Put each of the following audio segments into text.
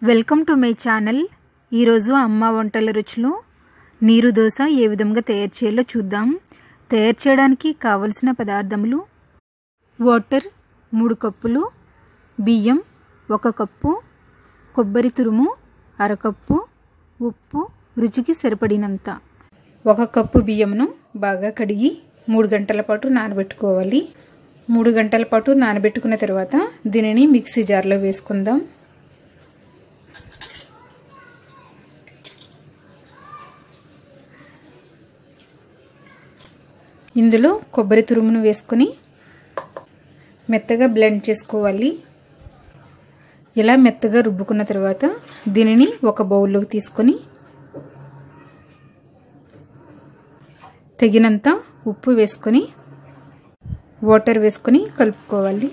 Welcome to my channel. ఈరోజు అమ్మ వంటల రుచులు నీరు దోశ ఏ విధంగా తయారు చేయాలో చూద్దాం. తయారు చేయడానికి కావలసిన పదార్థములు: వాటర్ 3 కప్పులు, బియ్యం 1 కప్పు, కొబ్బరి తురుము 1/2 కప్పు, ఉప్పు రుచికి సరిపడినంత. 1 కప్పు బియ్యంను బాగా కడిగి 3 గంటల పాటు నానబెట్టుకోవాలి. 3 గంటల పాటు నానబెట్టుకున్న తర్వాత దీనిని మిక్సీ జార్లో వేసుకుందాం. ఇందులో కొబ్బరి తురుమును వేసుకొని మెత్తగా బ్లెండ్ చేసుకోవాలి. ఇలా మెత్తగా రుబ్బుకున్న తర్వాత దీనిని ఒక బౌల్లోకి తీసుకొని తగినంత ఉప్పు వేసుకొని వాటర్ వేసుకొని కలుపుకోవాలి.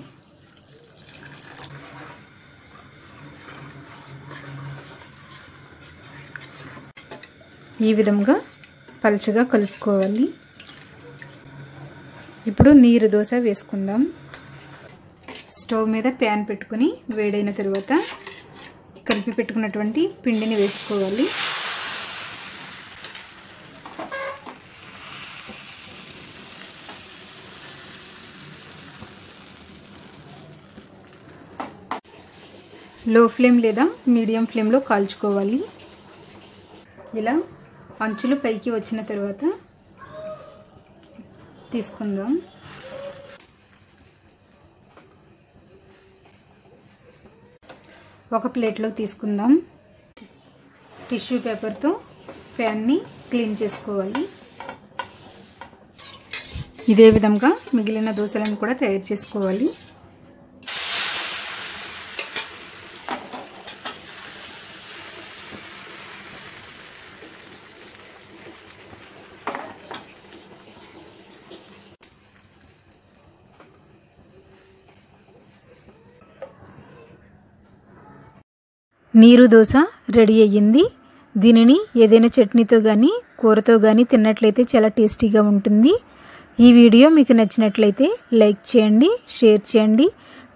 ఈ విధంగా పలుచగా కలుపుకోవాలి. ఇప్పుడు నీరు దోశ వేసుకుందాం. స్టవ్ మీద ప్యాన్ పెట్టుకొని వేడైన తర్వాత కలిపి పెట్టుకున్నటువంటి పిండిని వేసుకోవాలి. లో ఫ్లేమ్ లేదా మీడియం ఫ్లేమ్లో కాల్చుకోవాలి. ఇలా అంచులు పైకి వచ్చిన తర్వాత తీసుకుందాం. ఒక ప్లేట్లో తీసుకుందాం. టిష్యూ పేపర్తో ప్యాన్ని క్లీన్ చేసుకోవాలి. ఇదే విధంగా మిగిలిన దోశలను కూడా తయారు చేసుకోవాలి. నీరు దోశ రెడీ అయ్యింది. దీనిని ఏదైనా చట్నీతో కానీ కూరతో కానీ తిన్నట్లయితే చాలా టేస్టీగా ఉంటుంది. ఈ వీడియో మీకు నచ్చినట్లయితే లైక్ చేయండి, షేర్ చేయండి.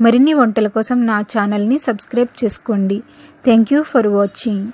మరిన్ని వంటల కోసం నా ఛానల్ని సబ్స్క్రైబ్ చేసుకోండి. Thank you for watching.